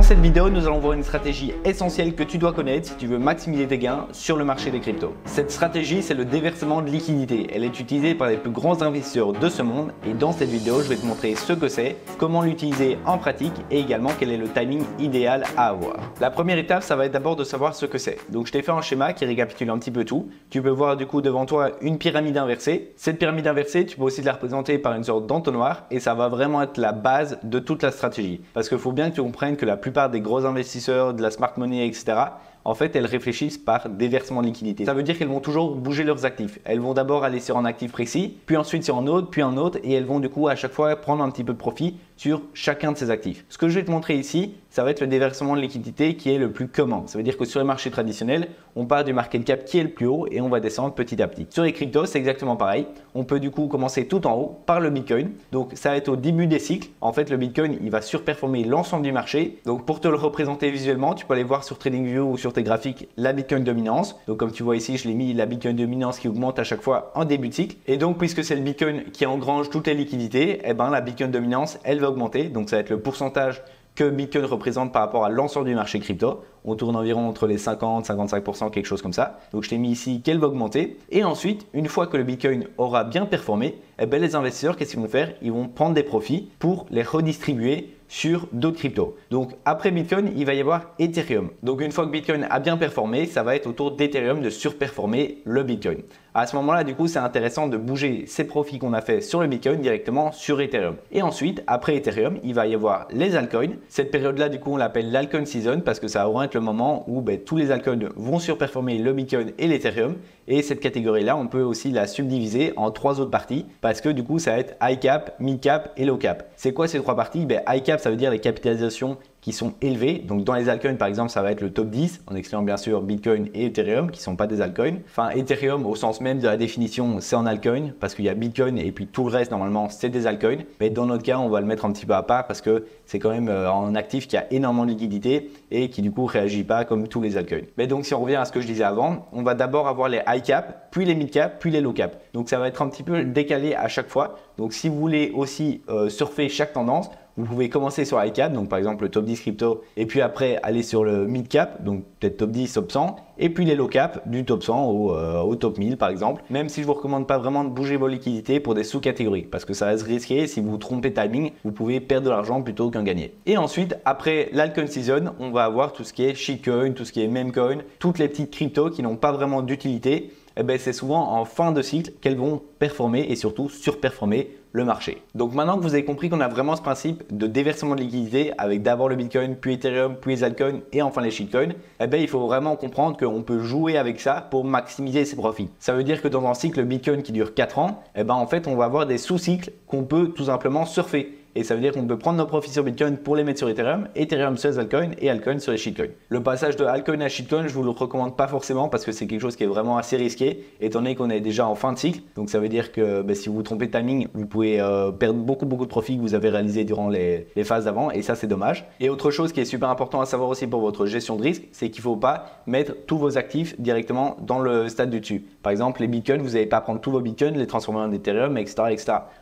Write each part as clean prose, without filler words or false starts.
cette vidéo, nous allons voir une stratégie essentielle que tu dois connaître si tu veux maximiser tes gains sur le marché des cryptos. Cette stratégie, c'est le déversement de liquidité. Elle est utilisée par les plus grands investisseurs de ce monde et dans cette vidéo, je vais te montrer ce que c'est, comment l'utiliser en pratique et également quel est le timing idéal à avoir. La première étape, ça va être d'abord de savoir ce que c'est. Donc je t'ai fait un schéma qui récapitule un petit peu tout. Tu peux voir du coup devant toi une pyramide inversée. Cette pyramide inversée, tu peux aussi la représenter par une sorte d'entonnoir et ça va vraiment être la base de toute la stratégie. Parce qu'il faut bien que tu comprennes que la plupart des gros investisseurs, de la smart money, etc., en fait, elles réfléchissent par déversement de liquidité. Ça veut dire qu'elles vont toujours bouger leurs actifs. Elles vont d'abord aller sur un actif précis, puis ensuite sur un autre, puis un autre, et elles vont du coup à chaque fois prendre un petit peu de profit sur chacun de ces actifs. Ce que je vais te montrer ici, ça va être le déversement de liquidité qui est le plus commun. Ça veut dire que sur les marchés traditionnels, on part du market cap qui est le plus haut et on va descendre petit à petit. Sur les cryptos, c'est exactement pareil. On peut du coup commencer tout en haut par le Bitcoin. Donc ça va être au début des cycles. En fait, le Bitcoin, il va surperformer l'ensemble du marché. Donc pour te le représenter visuellement, tu peux aller voir sur TradingView ou sur tes graphiques la Bitcoin dominance. Donc comme tu vois ici, je l'ai mis la Bitcoin dominance qui augmente à chaque fois en début de cycle. Et donc puisque c'est le Bitcoin qui engrange toutes les liquidités, eh ben, la Bitcoin dominance, elle va augmenter. Donc ça va être le pourcentage que Bitcoin représente par rapport à l'ensemble du marché crypto. On tourne environ entre les 50-55%, quelque chose comme ça. Donc je t'ai mis ici qu'elle va augmenter. Et ensuite, une fois que le Bitcoin aura bien performé, eh ben, les investisseurs, qu'est-ce qu'ils vont faire? Ils vont prendre des profits pour les redistribuer sur d'autres cryptos. Donc après Bitcoin, il va y avoir Ethereum. Donc une fois que Bitcoin a bien performé, ça va être au tour d'Ethereum de surperformer le Bitcoin. À ce moment-là, du coup, c'est intéressant de bouger ces profits qu'on a fait sur le Bitcoin directement sur Ethereum. Et ensuite, après Ethereum, il va y avoir les altcoins. Cette période-là, du coup, on l'appelle l'altcoin season parce que ça va être le moment où tous les altcoins vont surperformer le Bitcoin et l'Ethereum. Et cette catégorie-là, on peut aussi la subdiviser en trois autres parties parce que du coup, ça va être high cap, mid cap et low cap. C'est quoi ces trois parties? High cap, ça veut dire les capitalisations qui sont élevés. Donc dans les altcoins, par exemple, ça va être le top 10, en excluant bien sûr Bitcoin et Ethereum, qui ne sont pas des altcoins. Enfin, Ethereum, au sens même de la définition, c'est en altcoin, parce qu'il y a Bitcoin et puis tout le reste, normalement, c'est des altcoins. Mais dans notre cas, on va le mettre un petit peu à part parce que c'est quand même un actif qui a énormément de liquidité et qui du coup ne réagit pas comme tous les altcoins. Mais donc si on revient à ce que je disais avant, on va d'abord avoir les high cap, puis les mid cap, puis les low cap. Donc ça va être un petit peu décalé à chaque fois. Donc si vous voulez aussi surfer chaque tendance, vous pouvez commencer sur high cap, donc par exemple le top 10 crypto, et puis après aller sur le mid cap, donc peut-être top 10, top 100, et puis les low cap du top 100 au top 1000 par exemple. Même si je vous recommande pas vraiment de bouger vos liquidités pour des sous-catégories, parce que ça reste risqué. Si vous vous trompez de timing, vous pouvez perdre de l'argent plutôt qu'en gagner. Et ensuite, après l'altcoin season, on va avoir tout ce qui est shitcoin, tout ce qui est memecoin, toutes les petites cryptos qui n'ont pas vraiment d'utilité. Eh ben, c'est souvent en fin de cycle qu'elles vont performer et surtout surperformer le marché. Donc maintenant que vous avez compris qu'on a vraiment ce principe de déversement de liquidité avec d'abord le Bitcoin, puis Ethereum, puis les altcoins et enfin les shitcoins, eh ben, il faut vraiment comprendre qu'on peut jouer avec ça pour maximiser ses profits. Ça veut dire que dans un cycle Bitcoin qui dure 4 ans, eh ben, en fait on va avoir des sous-cycles qu'on peut tout simplement surfer. Et ça veut dire qu'on peut prendre nos profits sur Bitcoin pour les mettre sur Ethereum, Ethereum sur les altcoins et altcoins sur les shitcoins. Le passage de altcoin à shitcoin, je vous le recommande pas forcément parce que c'est quelque chose qui est vraiment assez risqué étant donné qu'on est déjà en fin de cycle. Donc ça veut dire que si vous vous trompez de timing, vous pouvez perdre beaucoup de profits que vous avez réalisés durant les phases d'avant et ça c'est dommage. Et autre chose qui est super important à savoir aussi pour votre gestion de risque, c'est qu'il ne faut pas mettre tous vos actifs directement dans le stade du dessus. Par exemple, les bitcoins, vous n'allez pas prendre tous vos bitcoins, les transformer en Ethereum, etc.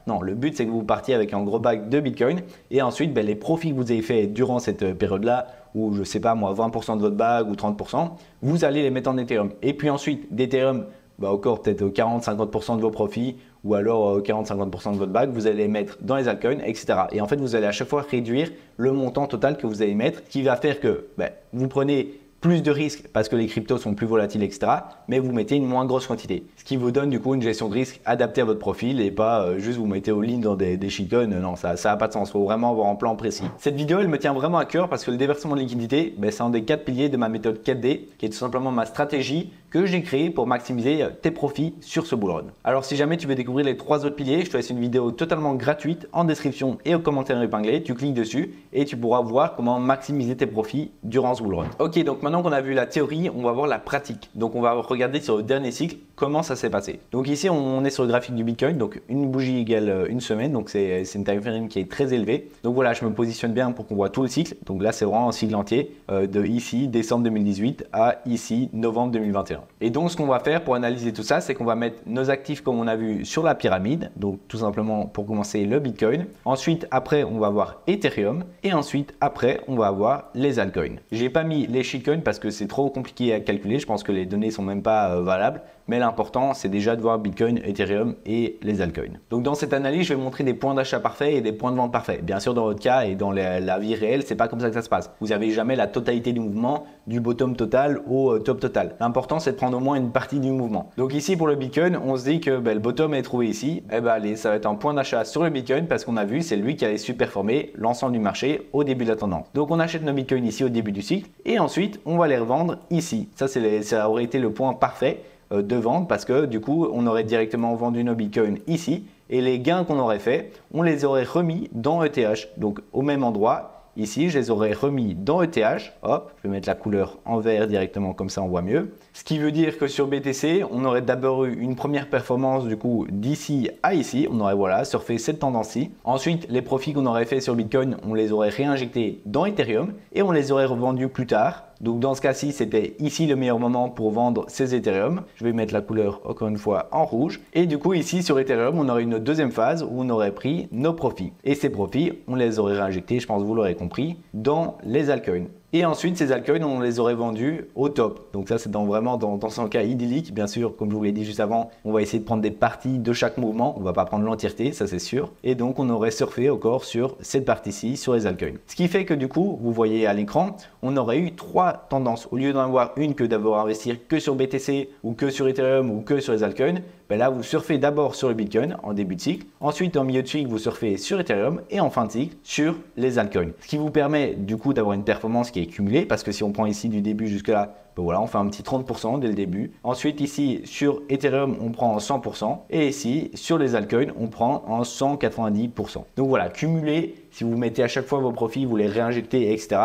Non, le but c'est que vous partiez avec un gros bac de Bitcoin et ensuite les profits que vous avez fait durant cette période-là, ou je sais pas moi 20% de votre bag ou 30%, vous allez les mettre en Ethereum. Et puis ensuite d'Ethereum, encore peut-être 40-50% de vos profits ou alors 40-50% de votre bag, vous allez les mettre dans les altcoins, etc. Et en fait, vous allez à chaque fois réduire le montant total que vous allez mettre, qui va faire que vous prenez plus de risques parce que les cryptos sont plus volatiles, etc. Mais vous mettez une moins grosse quantité. Ce qui vous donne du coup une gestion de risque adaptée à votre profil et pas juste vous mettez all-in dans des shitcoins. Non, ça n'a pas de sens. Il faut vraiment avoir un plan précis. Cette vidéo, elle me tient vraiment à cœur parce que le déversement de liquidité, c'est un des 4 piliers de ma méthode 4D qui est tout simplement ma stratégie que j'ai créée pour maximiser tes profits sur ce bull run. Alors si jamais tu veux découvrir les 3 autres piliers, je te laisse une vidéo totalement gratuite en description et au commentaire épinglé. Tu cliques dessus et tu pourras voir comment maximiser tes profits durant ce bull run. Ok, donc maintenant qu'on a vu la théorie, on va voir la pratique. Donc on va regarder sur le dernier cycle comment ça s'est passé. Donc ici on est sur le graphique du Bitcoin, donc une bougie égale une semaine, donc c'est une time frame qui est très élevée. Donc voilà, je me positionne bien pour qu'on voit tout le cycle. Donc là c'est vraiment un cycle entier de ici décembre 2018 à ici novembre 2021. 2021. Et donc ce qu'on va faire pour analyser tout ça, c'est qu'on va mettre nos actifs comme on a vu sur la pyramide, donc tout simplement pour commencer le Bitcoin. Ensuite, après, on va avoir Ethereum et ensuite, après, on va avoir les altcoins. J'ai pas mis les shitcoins parce que c'est trop compliqué à calculer, je pense que les données sont même pas valables. Mais l'important, c'est déjà de voir Bitcoin, Ethereum et les altcoins. Donc dans cette analyse, je vais montrer des points d'achat parfaits et des points de vente parfaits. Bien sûr, dans votre cas et dans la vie réelle, c'est pas comme ça que ça se passe. Vous n'avez jamais la totalité du mouvement, du bottom total au top total. L'important, c'est de prendre au moins une partie du mouvement. Donc ici, pour le Bitcoin, on se dit que le bottom est trouvé ici. Allez, ça va être un point d'achat sur le Bitcoin parce qu'on a vu, c'est lui qui allait surperformer l'ensemble du marché au début de la tendance. Donc on achète nos Bitcoins ici au début du cycle et ensuite, on va les revendre ici. Ça aurait été le point parfait de vente parce que du coup on aurait directement vendu nos bitcoins ici et les gains qu'on aurait fait on les aurait remis dans ETH, donc au même endroit ici je les aurais remis dans ETH. Hop, je vais mettre la couleur en vert directement, comme ça on voit mieux. Ce qui veut dire que sur BTC on aurait d'abord eu une première performance du coup d'ici à ici, on aurait surfé cette tendance-ci. Ensuite les profits qu'on aurait fait sur Bitcoin on les aurait réinjectés dans Ethereum et on les aurait revendus plus tard. Donc dans ce cas-ci, c'était ici le meilleur moment pour vendre ces Ethereum. Je vais mettre la couleur encore une fois en rouge. Et du coup ici sur Ethereum, on aurait une deuxième phase où on aurait pris nos profits. Et ces profits, on les aurait réinjectés, je pense que vous l'aurez compris, dans les altcoins. Et ensuite, ces altcoins, on les aurait vendus au top. Donc ça, c'est vraiment dans un cas idyllique. Bien sûr, comme je vous l'ai dit juste avant, on va essayer de prendre des parties de chaque mouvement. On ne va pas prendre l'entièreté, ça c'est sûr. Et donc, on aurait surfé encore sur cette partie-ci, sur les altcoins. Ce qui fait que du coup, vous voyez à l'écran, on aurait eu trois tendances. Au lieu d'en avoir une que d'avoir investir que sur BTC ou que sur Ethereum ou que sur les altcoins, là, vous surfez d'abord sur le Bitcoin en début de cycle. Ensuite, en milieu de cycle, vous surfez sur Ethereum et en fin de cycle sur les altcoins. Ce qui vous permet du coup d'avoir une performance qui est cumulée parce que si on prend ici du début jusque là, on fait un petit 30% dès le début. Ensuite, ici sur Ethereum, on prend en 100% et ici sur les altcoins, on prend en 190%. Donc voilà, cumulé, si vous mettez à chaque fois vos profits, vous les réinjectez, etc.,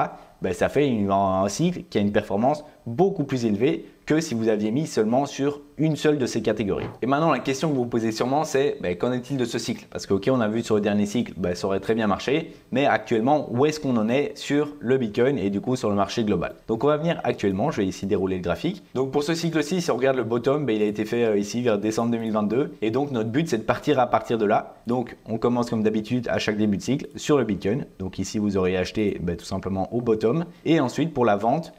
ça fait un cycle qui a une performance beaucoup plus élevée que si vous aviez mis seulement sur une seule de ces catégories. Et maintenant, la question que vous vous posez sûrement, c'est qu'en est-il de ce cycle? Parce que ok, on a vu sur le dernier cycle, ça aurait très bien marché, mais actuellement, où est-ce qu'on en est sur le Bitcoin et du coup sur le marché global? Donc on va venir actuellement, je vais ici dérouler le graphique. Donc pour ce cycle-ci, si on regarde le bottom, il a été fait ici vers décembre 2022 et donc notre but c'est de partir à partir de là. Donc on commence comme d'habitude à chaque début de cycle sur le Bitcoin. Donc ici vous auriez acheté tout simplement au bottom et ensuite pour la vente,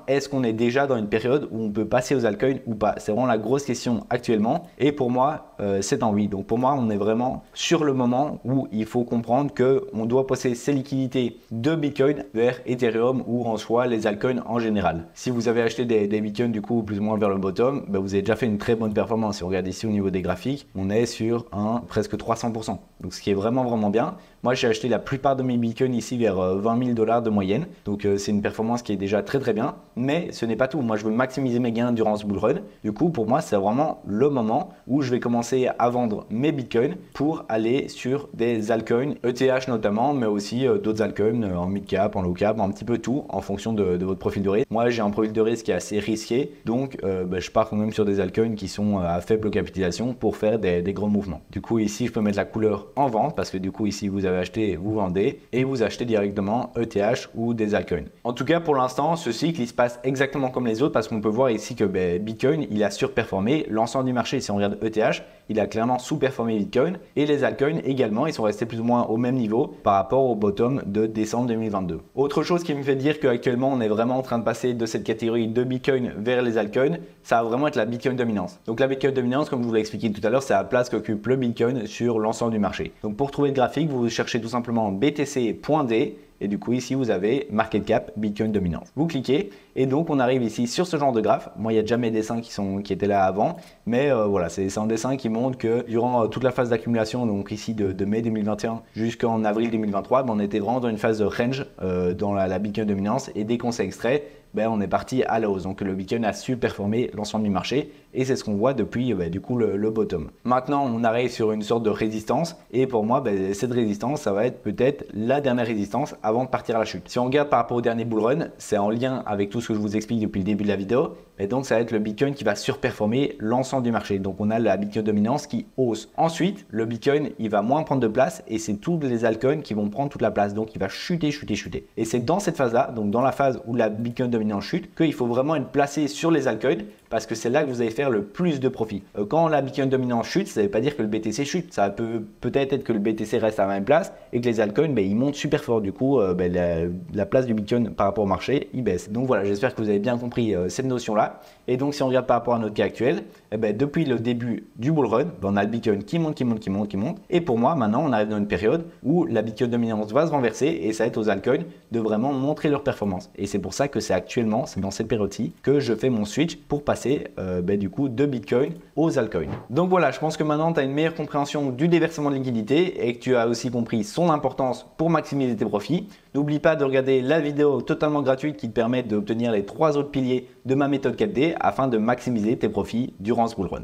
est-ce qu'on est déjà dans une période où on peut passer aux altcoins ou pas? C'est vraiment la grosse question actuellement et pour moi c'est en oui. Donc pour moi on est vraiment sur le moment où il faut comprendre que on doit passer ses liquidités de Bitcoin vers Ethereum ou en soi les altcoins en général. Si vous avez acheté des Bitcoins du coup plus ou moins vers le bottom, vous avez déjà fait une très bonne performance. Si on regarde ici au niveau des graphiques, on est sur un presque 300%. Donc ce qui est vraiment bien. Moi j'ai acheté la plupart de mes Bitcoins ici vers 20 000 $ de moyenne. Donc c'est une performance qui est déjà très bien. Mais ce n'est pas tout. Moi je veux maximiser mes gains durant ce bull run. Du coup pour moi c'est vraiment le moment où je vais commencer à vendre mes Bitcoins pour aller sur des altcoins, ETH notamment, mais aussi d'autres altcoins en mid cap, en low cap, un petit peu tout en fonction de votre profil de risque. Moi j'ai un profil de risque qui est assez risqué. Donc je pars quand même sur des altcoins qui sont à faible capitalisation pour faire des grands mouvements. Du coup ici je peux mettre la couleur en vente parce que du coup ici vous avez acheté, vous vendez et vous achetez directement ETH ou des altcoins. En tout cas pour l'instant ce cycle il se passe exactement comme les autres parce qu'on peut voir ici que Bitcoin il a surperformé l'ensemble du marché. Si on regarde ETH, il a clairement sous-performé Bitcoin et les altcoins également, ils sont restés plus ou moins au même niveau par rapport au bottom de décembre 2022. Autre chose qui me fait dire qu'actuellement on est vraiment en train de passer de cette catégorie de Bitcoin vers les altcoins, ça va vraiment être la Bitcoin dominance. Donc la Bitcoin dominance, comme je vous l'ai expliqué tout à l'heure, c'est la place qu'occupe le Bitcoin sur l'ensemble du marché. Donc pour trouver le graphique, vous cherchez tout simplement BTC.D. Et du coup, ici, vous avez Market Cap, Bitcoin Dominance. Vous cliquez et donc on arrive ici sur ce genre de graphe. Moi, il y a déjà mes dessins qui étaient là avant. Mais voilà, c'est un dessin qui montre que durant toute la phase d'accumulation, donc ici de mai 2021 jusqu'en avril 2023, on était vraiment dans une phase de range dans la Bitcoin Dominance. Et dès qu'on s'est extrait, on est parti à la hausse. Donc le Bitcoin a su performer l'ensemble du marché et c'est ce qu'on voit depuis du coup le bottom. Maintenant, on arrive sur une sorte de résistance et pour moi, cette résistance, ça va être peut-être la dernière résistance avant de partir à la chute. Si on regarde par rapport au dernier bull run, c'est en lien avec tout ce que je vous explique depuis le début de la vidéo. Et donc, ça va être le Bitcoin qui va surperformer l'ensemble du marché. Donc, on a la Bitcoin dominance qui hausse. Ensuite, le Bitcoin, il va moins prendre de place et c'est tous les altcoins qui vont prendre toute la place. Donc, il va chuter. Et c'est dans cette phase-là, donc dans la phase où la Bitcoin dominance chute, qu'il faut vraiment être placé sur les altcoins parce que c'est là que vous allez faire le plus de profit. Quand la Bitcoin dominante chute, ça ne veut pas dire que le BTC chute. Ça peut peut-être être que le BTC reste à la même place et que les altcoins, ils montent super fort. Du coup, la place du Bitcoin par rapport au marché, il baisse. Donc voilà, j'espère que vous avez bien compris cette notion-là. Et donc, si on regarde par rapport à notre cas actuel, depuis le début du bull run, on a le Bitcoin qui monte. Et pour moi, maintenant, on arrive dans une période où la Bitcoin dominante va se renverser et ça va être aux altcoins de vraiment montrer leur performance. Et c'est pour ça que c'est actuellement, c'est dans cette période-ci, que je fais mon switch pour passer du coup de Bitcoin aux altcoins. Donc voilà, je pense que maintenant tu as une meilleure compréhension du déversement de liquidité et que tu as aussi compris son importance pour maximiser tes profits. N'oublie pas de regarder la vidéo totalement gratuite qui te permet d'obtenir les 3 autres piliers de ma méthode 4D afin de maximiser tes profits durant ce bull run.